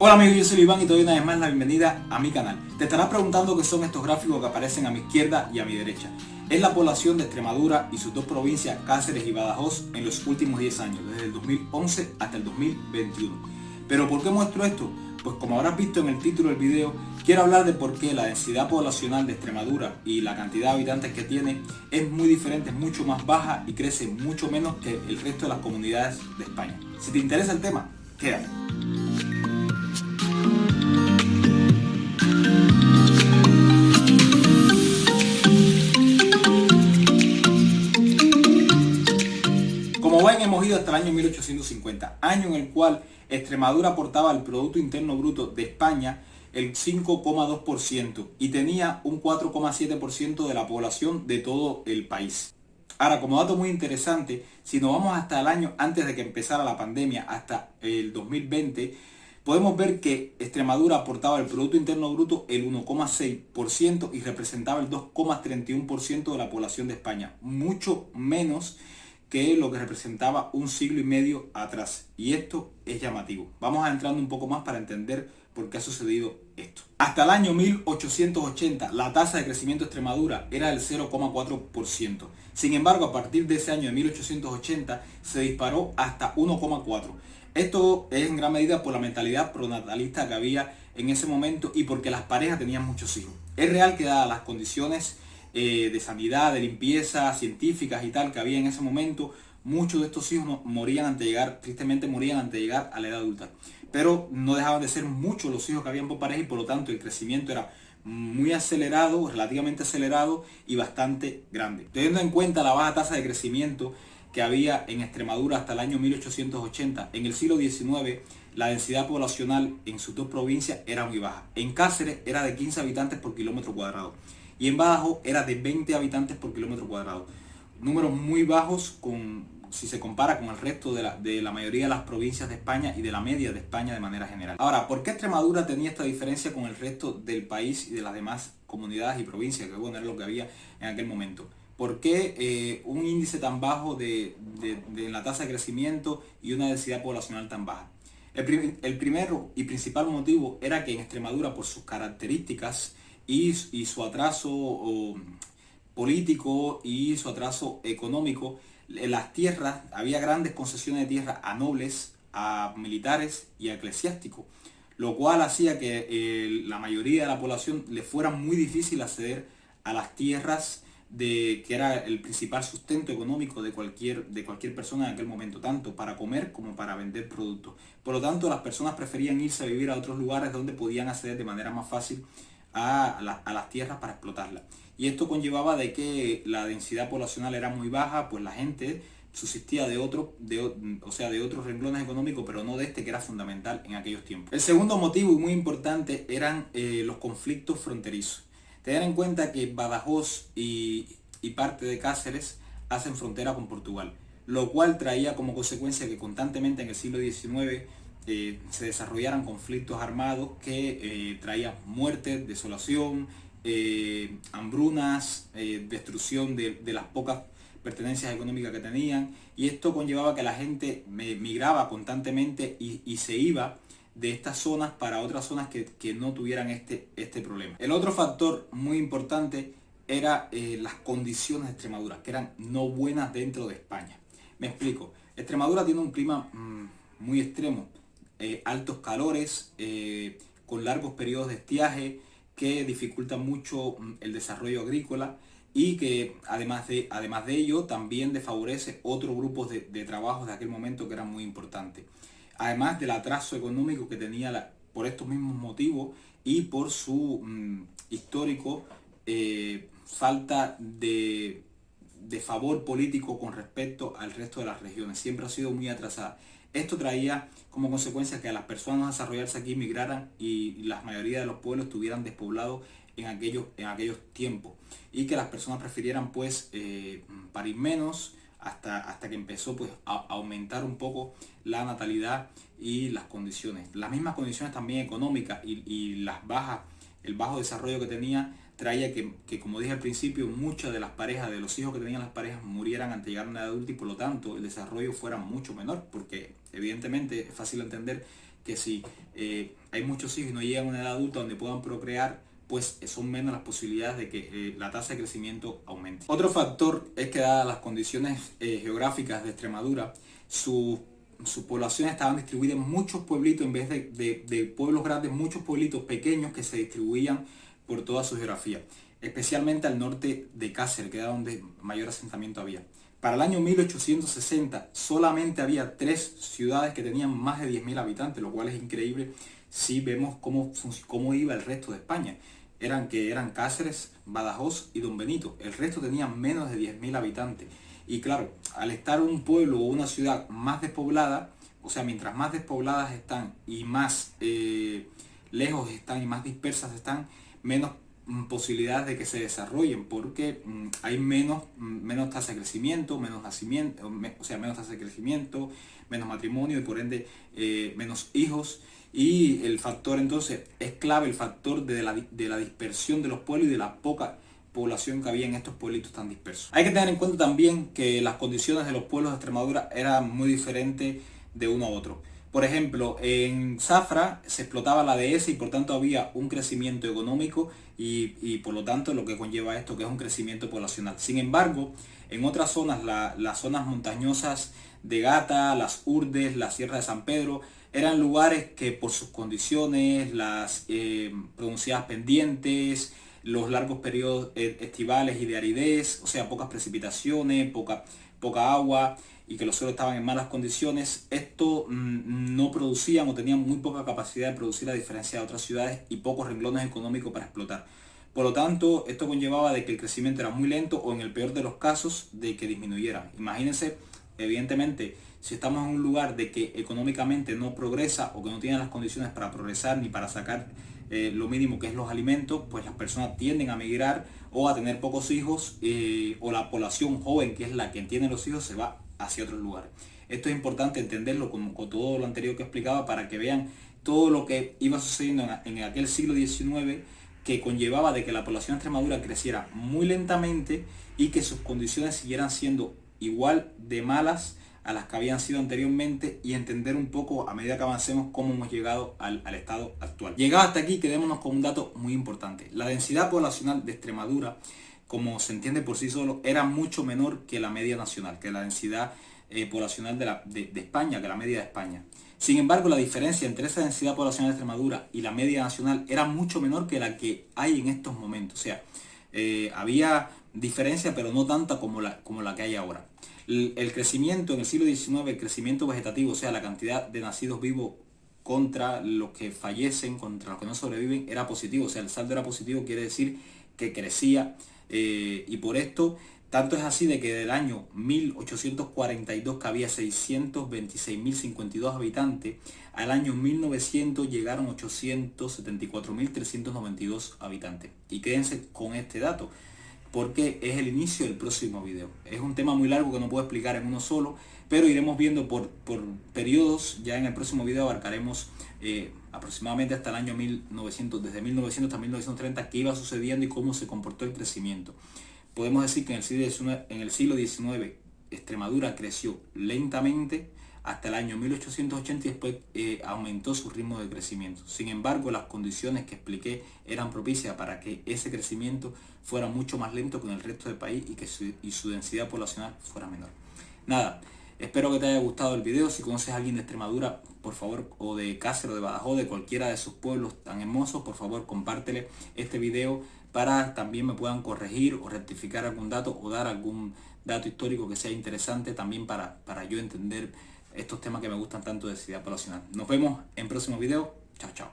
Hola amigos, yo soy Iván y te doy una vez más la bienvenida a mi canal. Te estarás preguntando qué son estos gráficos que aparecen a mi izquierda y a mi derecha. Es la población de Extremadura y sus dos provincias, Cáceres y Badajoz, en los últimos 10 años, desde el 2011 hasta el 2021. ¿Pero por qué muestro esto? Pues como habrás visto en el título del video, quiero hablar de por qué la densidad poblacional de Extremadura y la cantidad de habitantes que tiene es muy diferente, es mucho más baja y crece mucho menos que el resto de las comunidades de España. Si te interesa el tema, quédate. Como ven, hemos ido hasta el año 1850, año en el cual Extremadura aportaba al Producto Interno Bruto de España el 5,2% y tenía un 4,7% de la población de todo el país. Ahora, como dato muy interesante, si nos vamos hasta el año antes de que empezara la pandemia, hasta el 2020, podemos ver que Extremadura aportaba al Producto Interno Bruto el 1,6% y representaba el 2,31% de la población de España, mucho menos que lo que representaba un siglo y medio atrás. Y esto es llamativo. Vamos a entrar un poco más para entender por qué ha sucedido esto. Hasta el año 1880 la tasa de crecimiento de Extremadura era del 0,4%. Sin embargo, a partir de ese año de 1880 se disparó hasta 1,4%. Esto es en gran medida por la mentalidad pronatalista que había en ese momento y porque las parejas tenían muchos hijos. Es real que dadas las condiciones de sanidad, de limpieza, científicas y tal que había en ese momento, muchos de estos hijos morían antes de llegar, tristemente morían antes de llegar a la edad adulta. Pero no dejaban de ser muchos los hijos que habían por pareja y por lo tanto el crecimiento era muy acelerado, relativamente acelerado y bastante grande. Teniendo en cuenta la baja tasa de crecimiento que había en Extremadura hasta el año 1880, en el siglo XIX la densidad poblacional en sus dos provincias era muy baja. En Cáceres era de 15 habitantes por kilómetro cuadrado y en Badajoz era de 20 habitantes por kilómetro cuadrado. Números muy bajos si se compara con el resto de la mayoría de las provincias de España y de la media de España de manera general. Ahora, ¿por qué Extremadura tenía esta diferencia con el resto del país y de las demás comunidades y provincias? Que bueno, era lo que había en aquel momento. ¿Por qué un índice tan bajo de la tasa de crecimiento y una densidad poblacional tan baja? El primero y principal motivo era que en Extremadura, por sus características y su atraso político y su atraso económico, las tierras, había grandes concesiones de tierra a nobles, a militares y a eclesiásticos, lo cual hacía que la mayoría de la población le fuera muy difícil acceder a las tierras que era el principal sustento económico de cualquier persona en aquel momento, tanto para comer como para vender productos. Por lo tanto, las personas preferían irse a vivir a otros lugares donde podían acceder de manera más fácil a las tierras para explotarlas. Y esto conllevaba de que la densidad poblacional era muy baja, pues la gente subsistía de otros renglones económicos, pero no de este que era fundamental en aquellos tiempos. El segundo motivo y muy importante eran los conflictos fronterizos. Tener en cuenta que Badajoz y parte de Cáceres hacen frontera con Portugal, lo cual traía como consecuencia que constantemente en el siglo XIX se desarrollaran conflictos armados que traían muerte, desolación, hambrunas, destrucción de las pocas pertenencias económicas que tenían, y esto conllevaba que la gente migraba constantemente y se iba de estas zonas para otras zonas que no tuvieran este problema. El otro factor muy importante era las condiciones de Extremadura, que eran no buenas dentro de España. Me explico. Extremadura tiene un clima muy extremo, altos calores, con largos periodos de estiaje que dificultan mucho el desarrollo agrícola y que además de ello también desfavorece otros grupos de trabajos de aquel momento que eran muy importantes. Además del atraso económico que tenía por estos mismos motivos y por su histórico falta de favor político con respecto al resto de las regiones. Siempre ha sido muy atrasada. Esto traía como consecuencia que a las personas a desarrollarse aquí migraran y la mayoría de los pueblos estuvieran despoblados en aquellos tiempos y que las personas prefirieran pues parir menos hasta que empezó pues a aumentar un poco la natalidad y las condiciones. Las mismas condiciones también económicas y el bajo desarrollo que tenía traía que, como dije al principio, muchas de las parejas, de los hijos que tenían las parejas, murieran antes de llegar a una edad adulta y por lo tanto el desarrollo fuera mucho menor, porque evidentemente es fácil entender que si hay muchos hijos y no llegan a una edad adulta donde puedan procrear, pues son menos las posibilidades de que la tasa de crecimiento aumente. Otro factor es que dadas las condiciones geográficas de Extremadura, sus poblaciones estaban distribuidas en muchos pueblitos en vez de pueblos grandes, muchos pueblitos pequeños que se distribuían por toda su geografía, especialmente al norte de Cáceres, que era donde mayor asentamiento había. Para el año 1860 solamente había 3 ciudades que tenían más de 10.000 habitantes, lo cual es increíble si vemos cómo iba el resto de España. Eran Cáceres, Badajoz y Don Benito. El resto tenían menos de 10.000 habitantes. Y claro, al estar un pueblo o una ciudad más despoblada, o sea, mientras más despobladas están y más lejos están y más dispersas están, menos posibilidades de que se desarrollen, porque hay menos tasa de crecimiento, menos nacimiento, menos tasa de crecimiento, menos matrimonio y por ende menos hijos. Y el factor entonces es clave, el factor de la dispersión de los pueblos y de la poca población que había en estos pueblitos tan dispersos. Hay que tener en cuenta también que las condiciones de los pueblos de Extremadura eran muy diferentes de uno a otro. Por ejemplo, en Zafra se explotaba la dehesa y por tanto había un crecimiento económico y por lo tanto lo que conlleva esto, que es un crecimiento poblacional. Sin embargo, en otras zonas, las zonas montañosas de Gata, las Urdes, la Sierra de San Pedro, eran lugares que por sus condiciones, las pronunciadas pendientes, los largos periodos estivales y de aridez, o sea, pocas precipitaciones, poca agua, y que los suelos estaban en malas condiciones, esto no producían o tenían muy poca capacidad de producir a diferencia de otras ciudades y pocos renglones económicos para explotar. Por lo tanto, esto conllevaba de que el crecimiento era muy lento o en el peor de los casos de que disminuyera. Imagínense, evidentemente, si estamos en un lugar de que económicamente no progresa o que no tiene las condiciones para progresar ni para sacar lo mínimo que es los alimentos, pues las personas tienden a migrar o a tener pocos hijos o la población joven, que es la que tiene los hijos, se va hacia otros lugares. Esto es importante entenderlo con todo lo anterior que explicaba para que vean todo lo que iba sucediendo en aquel siglo XIX, que conllevaba de que la población de Extremadura creciera muy lentamente y que sus condiciones siguieran siendo igual de malas a las que habían sido anteriormente, y entender un poco a medida que avancemos cómo hemos llegado al estado actual. Llegado hasta aquí, quedémonos con un dato muy importante. La densidad poblacional de Extremadura, como se entiende por sí solo, era mucho menor que la media nacional, que la densidad poblacional de España, que la media de España. Sin embargo, la diferencia entre esa densidad poblacional de Extremadura y la media nacional era mucho menor que la que hay en estos momentos. O sea, había diferencia, pero no tanta como la que hay ahora. El crecimiento en el siglo XIX, el crecimiento vegetativo, o sea, la cantidad de nacidos vivos contra los que fallecen, contra los que no sobreviven, era positivo. O sea, el saldo era positivo, quiere decir que crecía. Y por esto, tanto es así de que del año 1842, que había 626.052 habitantes, al año 1900 llegaron 874.392 habitantes. Y quédense con este dato, porque es el inicio del próximo video. Es un tema muy largo que no puedo explicar en uno solo, pero iremos viendo por periodos. Ya en el próximo video abarcaremos aproximadamente hasta el año 1900, desde 1900 hasta 1930, qué iba sucediendo y cómo se comportó el crecimiento. Podemos decir que en el siglo XIX Extremadura creció lentamente hasta el año 1880 y después aumentó su ritmo de crecimiento. Sin embargo, las condiciones que expliqué eran propicias para que ese crecimiento fuera mucho más lento que en el resto del país y que su densidad poblacional fuera menor. Nada, espero que te haya gustado el video. Si conoces a alguien de Extremadura, por favor, o de Cáceres o de Badajoz, de cualquiera de sus pueblos tan hermosos, por favor compártele este video para también me puedan corregir o rectificar algún dato o dar algún dato histórico que sea interesante también para yo entender estos temas que me gustan tanto de densidad poblacional. Nos vemos en próximo video. Chao, chao.